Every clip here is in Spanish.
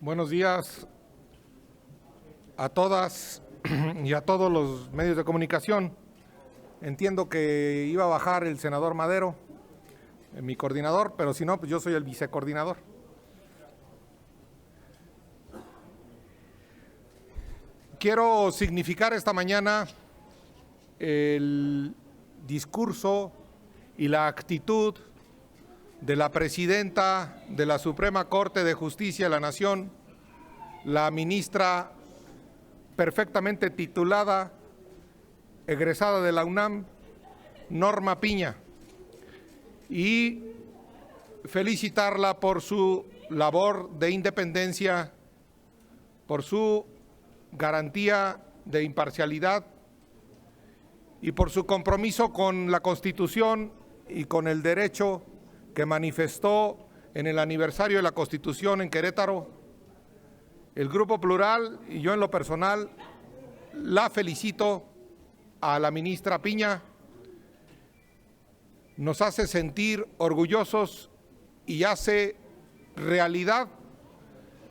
Buenos días a todas y a todos los medios de comunicación. Entiendo que iba a bajar el senador Madero, mi coordinador, pero si no, pues yo soy el vicecoordinador. Quiero significar esta mañana el discurso y la actitud de la presidenta de la Suprema Corte de Justicia de la Nación, la ministra perfectamente titulada, egresada de la UNAM, Norma Piña, y felicitarla por su labor de independencia, por su garantía de imparcialidad y por su compromiso con la Constitución y con el derecho que manifestó en el aniversario de la Constitución en Querétaro. El Grupo Plural y yo en lo personal la felicito a la ministra Piña. Nos hace sentir orgullosos y hace realidad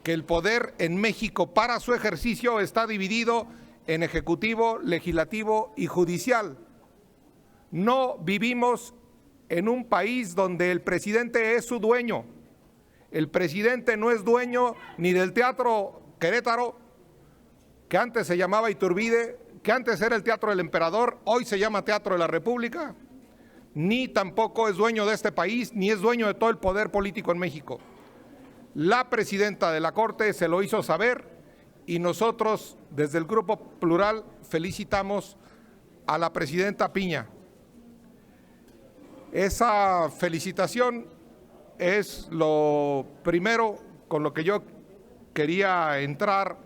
que el poder en México para su ejercicio está dividido en ejecutivo, legislativo y judicial. No vivimos en un país donde el presidente es su dueño. El presidente no es dueño ni del Teatro Querétaro, que antes se llamaba Iturbide, que antes era el Teatro del Emperador, hoy se llama Teatro de la República, ni tampoco es dueño de este país, ni es dueño de todo el poder político en México. La presidenta de la Corte se lo hizo saber y nosotros, desde el Grupo Plural, felicitamos a la presidenta Piña. Esa felicitación es lo primero con lo que yo quería entrar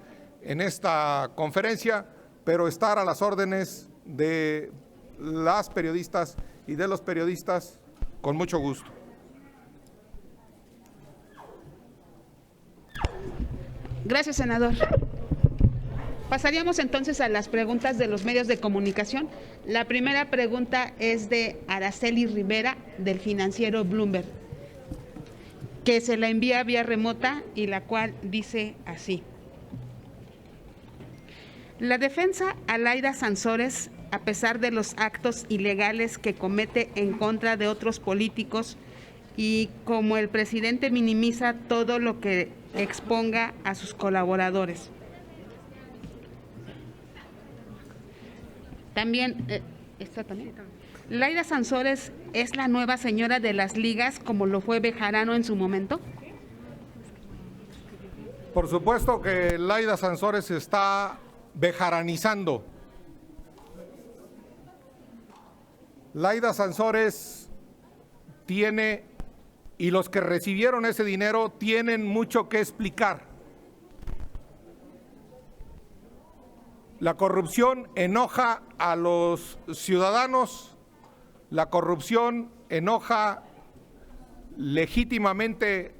en esta conferencia, pero estar a las órdenes de las periodistas y de los periodistas con mucho gusto. Gracias, senador. Pasaríamos entonces a las preguntas de los medios de comunicación. La primera pregunta es de Araceli Rivera, del financiero Bloomberg, que se la envía vía remota y la cual dice así. La defensa a Laida Sansores, a pesar de los actos ilegales que comete en contra de otros políticos y como el presidente minimiza todo lo que exponga a sus colaboradores. También, Laida Sansores es la nueva señora de las ligas, como lo fue Bejarano en su momento. Por supuesto que Laida Sansores está bejaranizando. Laida Sansores tiene, y los que recibieron ese dinero tienen mucho que explicar. La corrupción enoja a los ciudadanos, la corrupción enoja legítimamente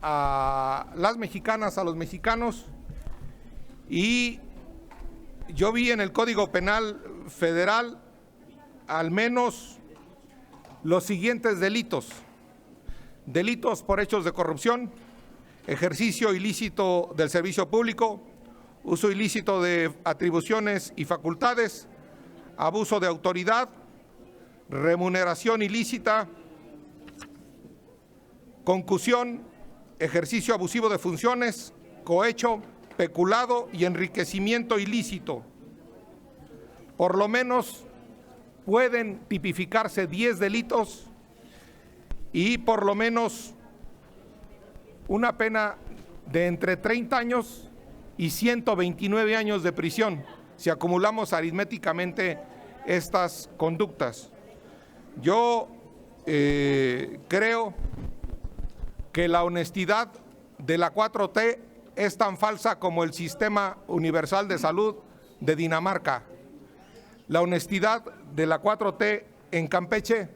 a las mexicanas, a los mexicanos, y yo vi en el Código Penal Federal al menos los siguientes delitos: delitos por hechos de corrupción, ejercicio ilícito del servicio público, uso ilícito de atribuciones y facultades, abuso de autoridad, remuneración ilícita, concusión, ejercicio abusivo de funciones, cohecho, peculado y enriquecimiento ilícito. Por lo menos pueden tipificarse 10 delitos y por lo menos una pena de entre 30 años y 129 años de prisión, si acumulamos aritméticamente estas conductas. Yo creo que la honestidad de la 4T es tan falsa como el Sistema Universal de Salud de Dinamarca. La honestidad de la 4T en Campeche,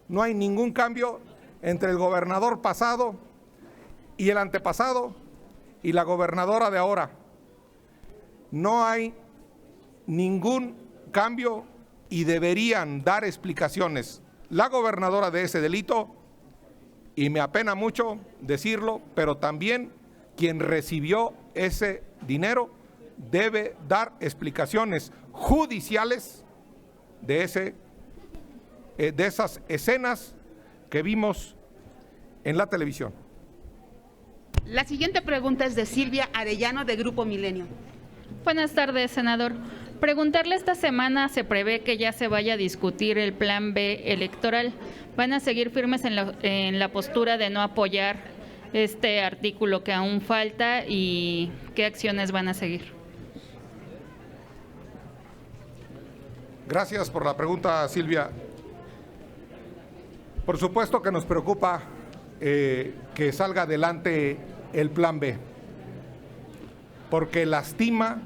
no hay ningún cambio entre el gobernador pasado y el antepasado y la gobernadora de ahora. No hay ningún cambio y deberían dar explicaciones la gobernadora de ese delito, y me apena mucho decirlo, pero también quien recibió ese dinero debe dar explicaciones judiciales de esas escenas que vimos en la televisión. La siguiente pregunta es de Silvia Arellano, de Grupo Milenio. Buenas tardes, senador. Preguntarle, esta semana se prevé que ya se vaya a discutir el Plan B electoral. ¿Van a seguir firmes en la postura de no apoyar este artículo que aún falta y qué acciones van a seguir? Gracias por la pregunta, Silvia. Por supuesto que nos preocupa que salga adelante el Plan B, porque lastima,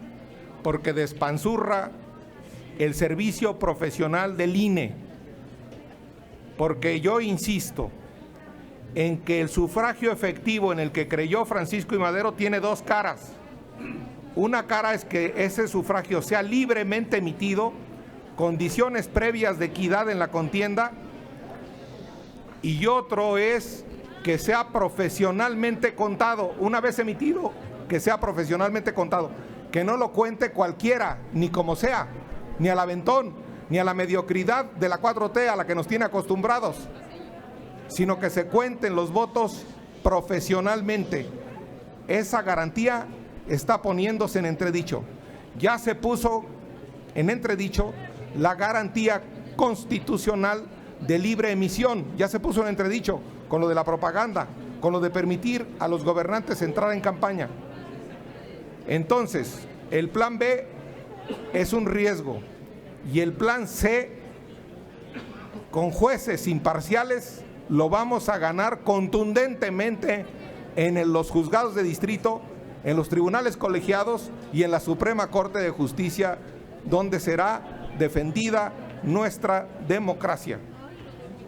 porque despanzurra el servicio profesional del INE, porque yo insisto en que el sufragio efectivo en el que creyó Francisco I. Madero tiene dos caras. Una cara es que ese sufragio sea libremente emitido, condiciones previas de equidad en la contienda, y otro es que sea profesionalmente contado, una vez emitido, que sea profesionalmente contado, que no lo cuente cualquiera, ni como sea, ni al aventón, ni a la mediocridad de la 4T a la que nos tiene acostumbrados, sino que se cuenten los votos profesionalmente. Esa garantía está poniéndose en entredicho. Ya se puso en entredicho la garantía constitucional de libre emisión, ya se puso en entredicho con lo de la propaganda, con lo de permitir a los gobernantes entrar en campaña. Entonces, el Plan B es un riesgo y el Plan C, con jueces imparciales, lo vamos a ganar contundentemente en los juzgados de distrito, en los tribunales colegiados y en la Suprema Corte de Justicia, donde será defendida nuestra democracia.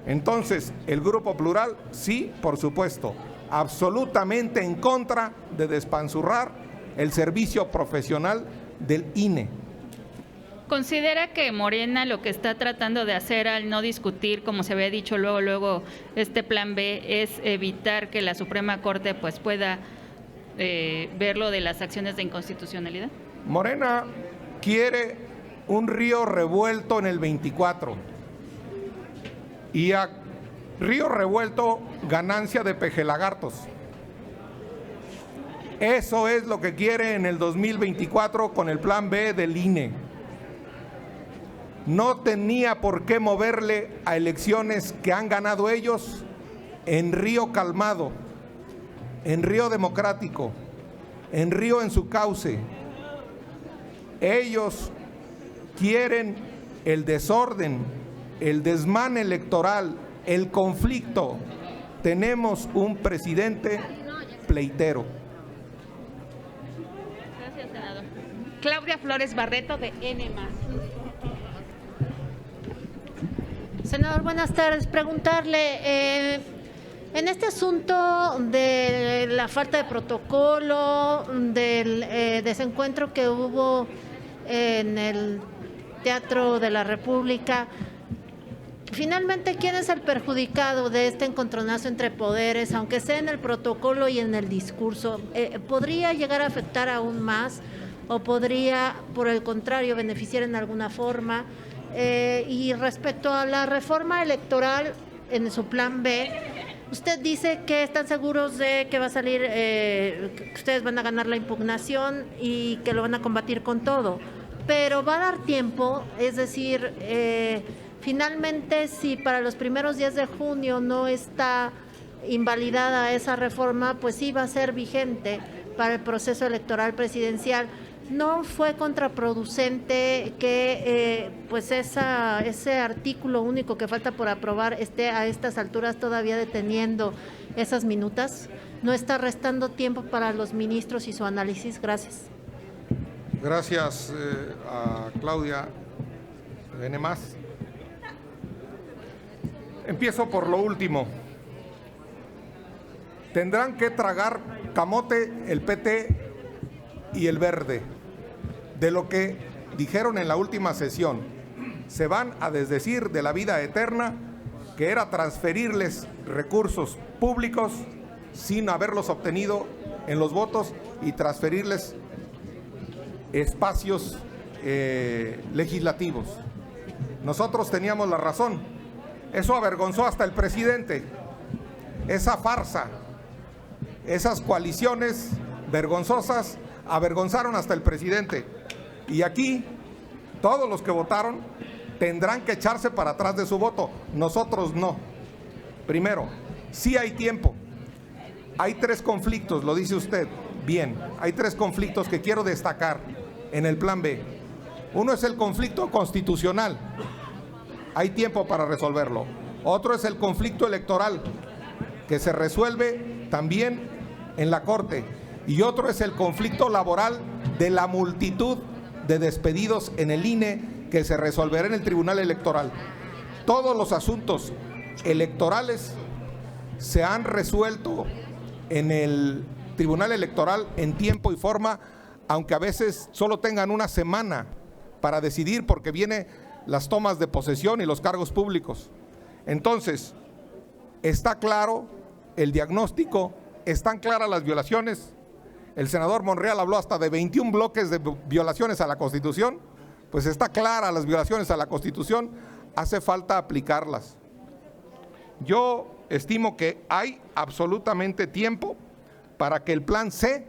Entonces, el Grupo Plural, sí, por supuesto, absolutamente en contra de despanzurrar el servicio profesional del INE. ¿Considera que Morena lo que está tratando de hacer al no discutir, como se había dicho luego, este Plan B, es evitar que la Suprema Corte pues pueda ver lo de las acciones de inconstitucionalidad? Morena quiere un río revuelto en el 24. Y a río revuelto, ganancia de pejelagartos. Eso es lo que quiere en el 2024 con el Plan B del INE. No tenía por qué moverle a elecciones que han ganado ellos en río calmado, en río democrático, en río en su cauce. Ellos quieren el desorden, el desmán electoral, el conflicto. Tenemos un presidente pleitero. Gracias, senador. Claudia Flores Barreto, de N+. Senador, buenas tardes. Preguntarle, en este asunto de la falta de protocolo, del desencuentro que hubo en el Teatro de la República, finalmente, ¿quién es el perjudicado de este encontronazo entre poderes, aunque sea en el protocolo y en el discurso? ¿Podría llegar a afectar aún más o podría, por el contrario, beneficiar en alguna forma? Y respecto a la reforma electoral en su Plan B, usted dice que están seguros de que va a salir, que ustedes van a ganar la impugnación y que lo van a combatir con todo, pero va a dar tiempo, es decir, finalmente, si para los primeros días de junio no está invalidada esa reforma, pues sí va a ser vigente para el proceso electoral presidencial. ¿No fue contraproducente que pues ese artículo único que falta por aprobar esté a estas alturas todavía deteniendo esas minutas? ¿No está restando tiempo para los ministros y su análisis? Gracias. Gracias a Claudia de N+. Empiezo por lo último. Tendrán que tragar camote el PT y el Verde de lo que dijeron en la última sesión. Se van a desdecir de la vida eterna, que era transferirles recursos públicos sin haberlos obtenido en los votos y transferirles espacios legislativos. Nosotros teníamos la razón. Eso avergonzó hasta el presidente. Esa farsa, esas coaliciones vergonzosas avergonzaron hasta el presidente. Y aquí todos los que votaron tendrán que echarse para atrás de su voto. Nosotros no. Primero, sí hay tiempo. Hay 3 conflictos, lo dice usted. Bien, hay 3 conflictos que quiero destacar en el Plan B. Uno es el conflicto constitucional. Hay tiempo para resolverlo. Otro es el conflicto electoral, que se resuelve también en la Corte. Y otro es el conflicto laboral de la multitud de despedidos en el INE, que se resolverá en el Tribunal Electoral. Todos los asuntos electorales se han resuelto en el Tribunal Electoral en tiempo y forma, aunque a veces solo tengan una semana para decidir, porque vienen las tomas de posesión y los cargos públicos. Entonces, está claro el diagnóstico, están claras las violaciones. El senador Monreal habló hasta de 21 bloques de violaciones a la Constitución. Pues está clara las violaciones a la Constitución, hace falta aplicarlas. Yo estimo que hay absolutamente tiempo para que el Plan C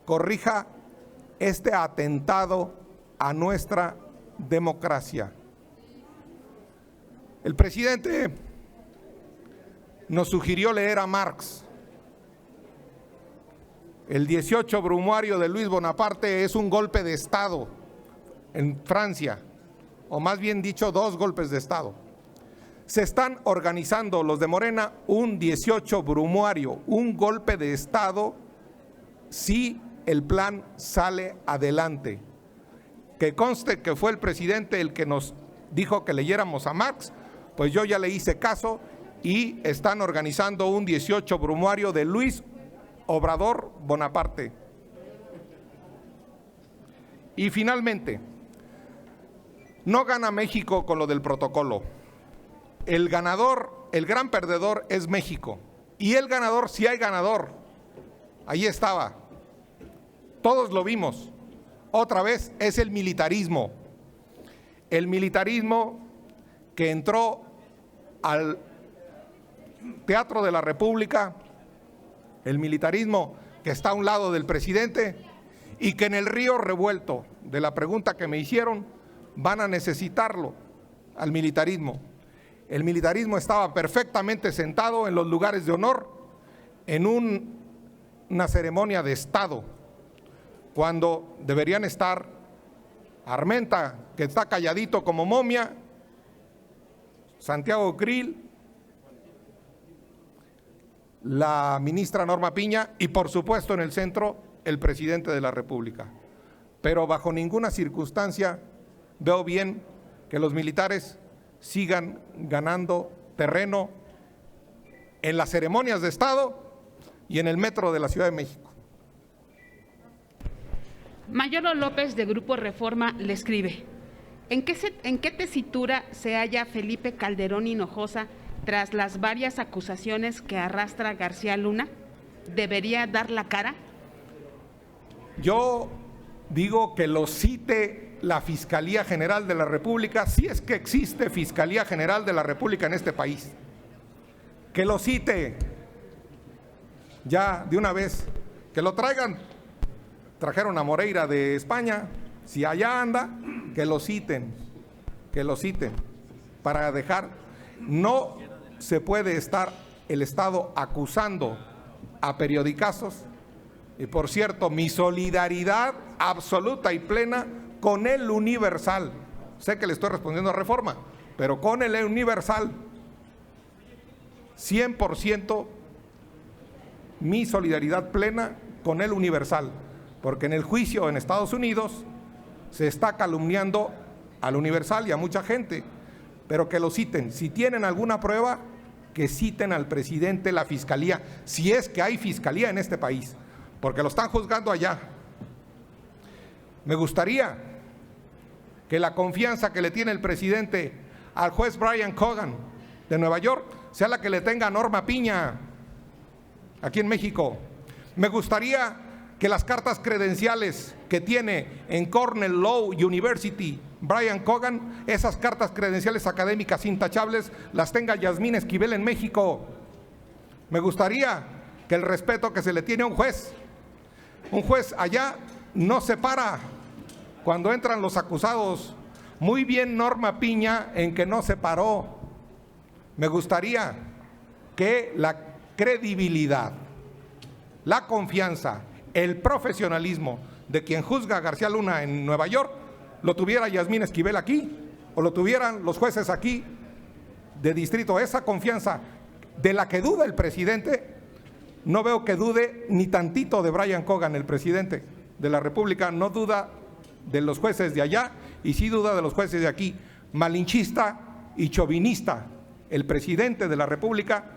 corrija este atentado a nuestra democracia. El presidente nos sugirió leer a Marx. El 18 brumario de Luis Bonaparte es un golpe de Estado en Francia, o más bien dicho, 2 golpes de Estado. Se están organizando los de Morena un 18 brumario, un golpe de Estado, si el plan sale adelante. Que conste que fue el presidente el que nos dijo que leyéramos a Marx, pues yo ya le hice caso y están organizando un 18 brumario de Luis Obrador Bonaparte. Y finalmente, no gana México con lo del protocolo. El ganador, el gran perdedor es México. Y el ganador, si hay ganador, ahí estaba. Todos lo vimos. Otra vez es el militarismo. El militarismo que entró al Teatro de la República, el militarismo que está a un lado del presidente y que en el río revuelto de la pregunta que me hicieron van a necesitarlo al militarismo. El militarismo estaba perfectamente sentado en los lugares de honor en una ceremonia de Estado, cuando deberían estar Armenta, que está calladito como momia, Santiago Krill, la ministra Norma Piña y por supuesto en el centro el presidente de la República. Pero bajo ninguna circunstancia veo bien que los militares sigan ganando terreno en las ceremonias de Estado y en el metro de la Ciudad de México. Mayolo López, de Grupo Reforma, le escribe: ¿En qué tesitura se halla Felipe Calderón Hinojosa tras las varias acusaciones que arrastra García Luna? ¿Debería dar la cara? Yo digo que lo cite la Fiscalía General de la República, si es que existe Fiscalía General de la República en este país. Que lo cite ya de una vez, que lo traigan. Trajeron a Moreira de España, si allá anda, que lo citen, para dejar. No se puede estar el Estado acusando a periodicazos. Y por cierto, mi solidaridad absoluta y plena con el Universal. Sé que le estoy respondiendo a Reforma, pero con el Universal, 100% mi solidaridad plena con el Universal, porque en el juicio en Estados Unidos se está calumniando al Universal y a mucha gente, pero que lo citen. Si tienen alguna prueba, que citen al presidente, la fiscalía, si es que hay fiscalía en este país, porque lo están juzgando allá. Me gustaría que la confianza que le tiene el presidente al juez Brian Cogan de Nueva York sea la que le tenga a Norma Piña aquí en México. Me gustaría que las cartas credenciales que tiene en Cornell Law University Brian Cogan, esas cartas credenciales académicas intachables, las tenga Yasmín Esquivel en México. Me gustaría que el respeto que se le tiene a un juez allá no se para cuando entran los acusados. Muy bien Norma Piña en que no se paró. Me gustaría que la credibilidad, la confianza, el profesionalismo de quien juzga a García Luna en Nueva York lo tuviera Yasmín Esquivel aquí, o lo tuvieran los jueces aquí de distrito. Esa confianza de la que duda el presidente, no veo que dude ni tantito de Brian Cogan, el presidente de la República. No duda de los jueces de allá y sí duda de los jueces de aquí. Malinchista y chauvinista el presidente de la República,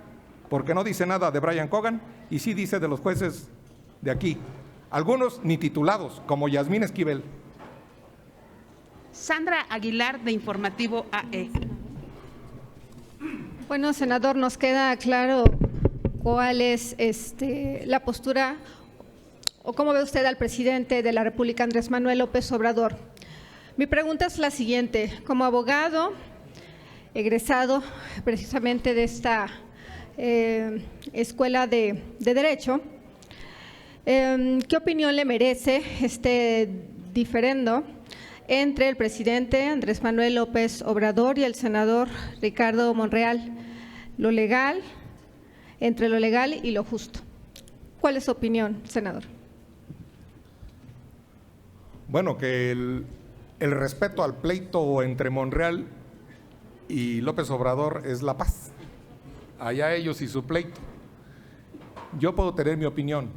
porque no dice nada de Brian Cogan y sí dice de los jueces de aquí, algunos ni titulados, como Yasmín Esquivel. Sandra Aguilar, de Informativo AE. Bueno, senador, nos queda claro cuál es la postura o cómo ve usted al presidente de la República, Andrés Manuel López Obrador. Mi pregunta es la siguiente: como abogado egresado precisamente de esta escuela de Derecho, ¿qué opinión le merece este diferendo entre el presidente Andrés Manuel López Obrador y el senador Ricardo Monreal? Lo legal, entre lo legal y lo justo. ¿Cuál es su opinión, senador? Bueno, que el respeto al pleito entre Monreal y López Obrador es la paz. Allá ellos y su pleito. Yo puedo tener mi opinión.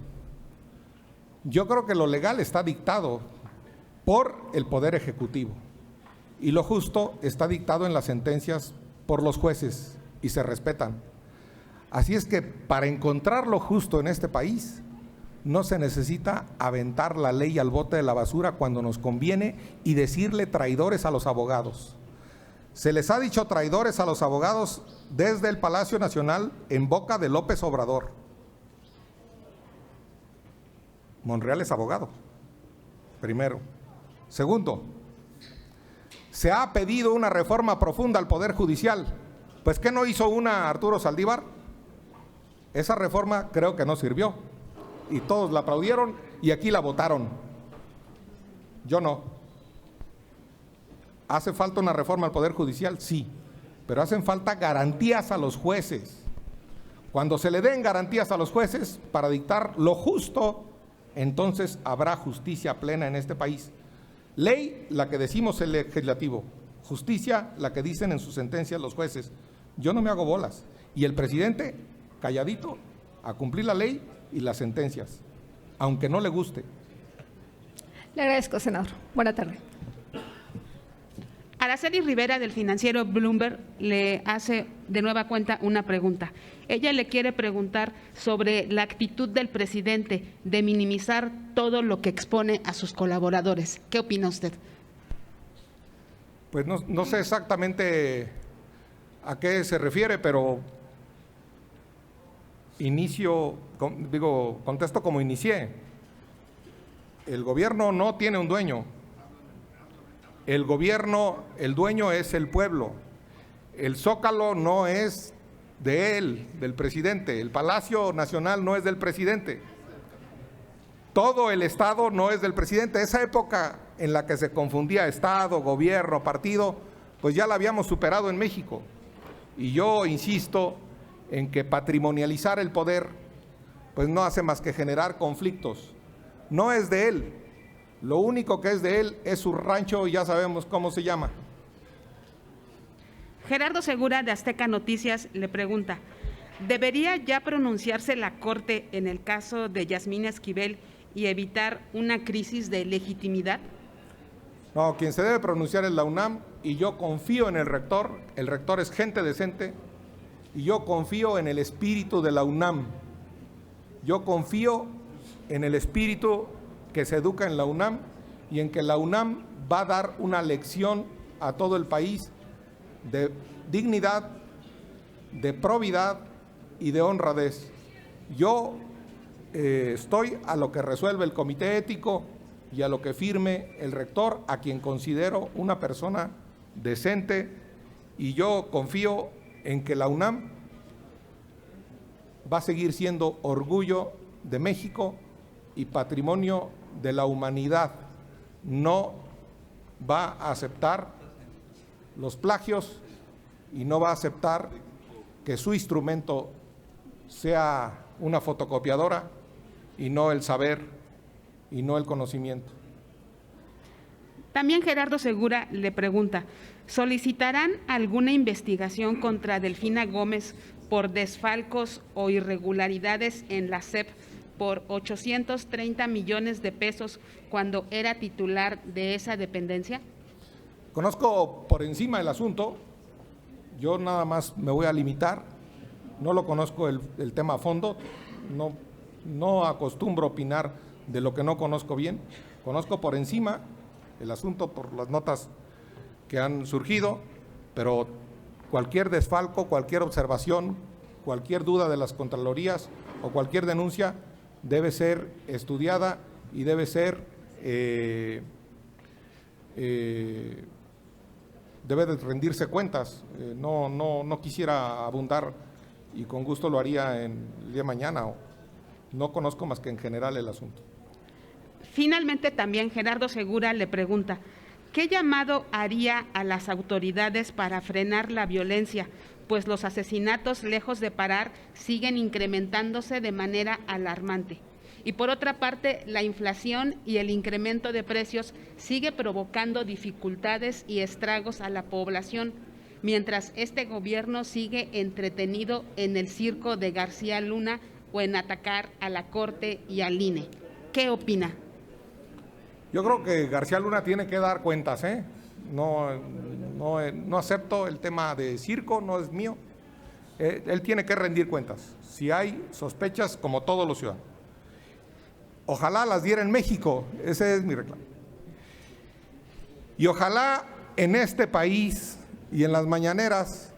Yo creo que lo legal está dictado por el Poder Ejecutivo y lo justo está dictado en las sentencias por los jueces y se respetan. Así es que para encontrar lo justo en este país no se necesita aventar la ley al bote de la basura cuando nos conviene y decirle traidores a los abogados. Se les ha dicho traidores a los abogados desde el Palacio Nacional en boca de López Obrador. Monreal es abogado, primero. Segundo, se ha pedido una reforma profunda al Poder Judicial. Pues ¿qué no hizo una Arturo Saldívar? Esa reforma creo que no sirvió y todos la aplaudieron y aquí la votaron. Yo no. ¿Hace falta una reforma al Poder Judicial? Sí, pero hacen falta garantías a los jueces. Cuando se le den garantías a los jueces para dictar lo justo, entonces habrá justicia plena en este país. Ley, la que decimos el legislativo; justicia, la que dicen en sus sentencias los jueces. Yo no me hago bolas. Y el presidente, calladito, a cumplir la ley y las sentencias, aunque no le guste. Le agradezco, senador. Buena tarde. Araceli Rivera, del financiero Bloomberg, le hace de nueva cuenta una pregunta. Ella le quiere preguntar sobre la actitud del presidente de minimizar todo lo que expone a sus colaboradores. ¿Qué opina usted? Pues no sé exactamente a qué se refiere, pero contesto como inicié. El gobierno no tiene un dueño. El gobierno, el dueño es el pueblo. El Zócalo no es de él, del presidente. El Palacio Nacional no es del presidente. Todo el Estado no es del presidente. Esa época en la que se confundía Estado, gobierno, partido, pues ya la habíamos superado en México. Y yo insisto en que patrimonializar el poder, pues no hace más que generar conflictos. No es de él. Lo único que es de él es su rancho y ya sabemos cómo se llama. Gerardo Segura, de Azteca Noticias, le pregunta: ¿debería ya pronunciarse la Corte en el caso de Yasmín Esquivel y evitar una crisis de legitimidad? No, quien se debe pronunciar es la UNAM y yo confío en el rector. El rector es gente decente y yo confío en el espíritu de la UNAM. Yo confío en el espíritu que se educa en la UNAM y en que la UNAM va a dar una lección a todo el país de dignidad, de probidad y de honradez. Yo estoy a lo que resuelve el comité ético y a lo que firme el rector, a quien considero una persona decente, y yo confío en que la UNAM va a seguir siendo orgullo de México y patrimonio de la humanidad. No va a aceptar los plagios y no va a aceptar que su instrumento sea una fotocopiadora y no el saber y no el conocimiento. También Gerardo Segura le pregunta, ¿solicitarán alguna investigación contra Delfina Gómez por desfalcos o irregularidades en la SEP por 830 millones de pesos cuando era titular de esa dependencia? Conozco por encima el asunto, yo nada más me voy a limitar, no lo conozco el tema a fondo, no acostumbro opinar de lo que no conozco bien, conozco por encima el asunto por las notas que han surgido, pero cualquier desfalco, cualquier observación, cualquier duda de las contralorías o cualquier denuncia debe ser estudiada y debe ser, debe de rendirse cuentas. No quisiera abundar y con gusto lo haría el día de mañana. No conozco más que en general el asunto. Finalmente, también Gerardo Segura le pregunta, ¿qué llamado haría a las autoridades para frenar la violencia? Pues los asesinatos, lejos de parar, siguen incrementándose de manera alarmante. Y por otra parte, la inflación y el incremento de precios sigue provocando dificultades y estragos a la población, mientras este gobierno sigue entretenido en el circo de García Luna o en atacar a la Corte y al INE. ¿Qué opina? Yo creo que García Luna tiene que dar cuentas, ¿eh? No acepto el tema de circo, no es mío. Él tiene que rendir cuentas. Si hay sospechas, como todos los ciudadanos. Ojalá las diera en México, ese es mi reclamo. Y ojalá en este país y en las mañaneras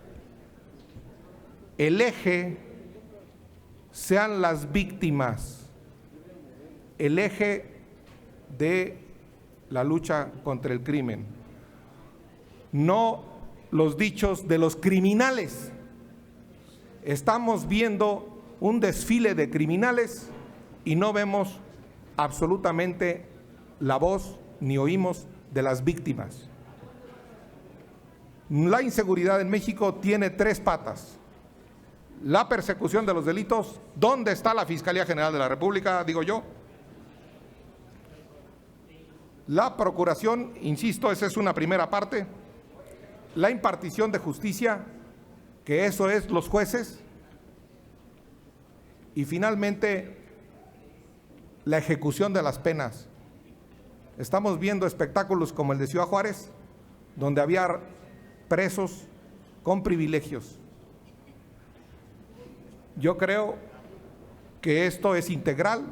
el eje sean las víctimas, el eje de la lucha contra el crimen, no los dichos de los criminales. Estamos viendo un desfile de criminales y no vemos absolutamente la voz ni oímos de las víctimas. La inseguridad en México tiene tres patas. La persecución de los delitos, ¿dónde está la Fiscalía General de la República? Digo yo. La procuración, insisto, esa es una primera parte. La impartición de justicia, que eso es los jueces. Y finalmente, la ejecución de las penas. Estamos viendo espectáculos como el de Ciudad Juárez, donde había presos con privilegios. Yo creo que esto es integral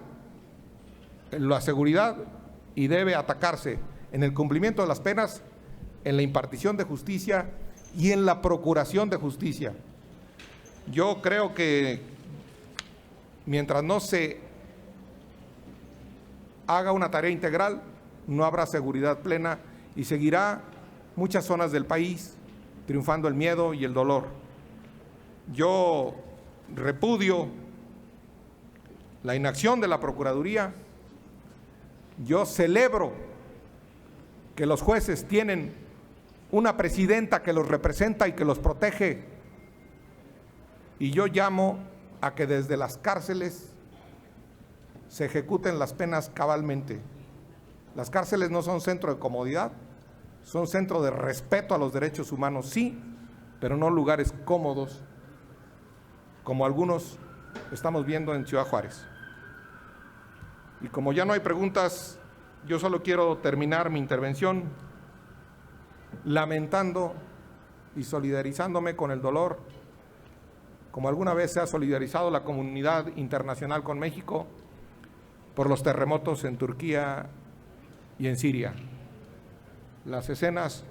en la seguridad y debe atacarse en el cumplimiento de las penas, en la impartición de justicia y en la procuración de justicia. Yo creo que mientras no se haga una tarea integral, no habrá seguridad plena y seguirá muchas zonas del país triunfando el miedo y el dolor. Yo repudio la inacción de la Procuraduría. Yo celebro que los jueces tienen una presidenta que los representa y que los protege. Y yo llamo a que desde las cárceles se ejecuten las penas cabalmente. Las cárceles no son centro de comodidad, son centro de respeto a los derechos humanos, sí, pero no lugares cómodos, como algunos estamos viendo en Ciudad Juárez. Y como ya no hay preguntas, yo solo quiero terminar mi intervención lamentando y solidarizándome con el dolor, como alguna vez se ha solidarizado la comunidad internacional con México por los terremotos en Turquía y en Siria. Las escenas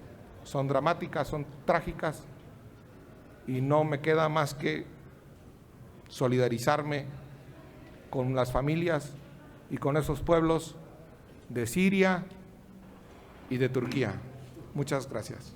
son dramáticas, son trágicas y no me queda más que solidarizarme con las familias y con esos pueblos de Siria y de Turquía. Muchas gracias.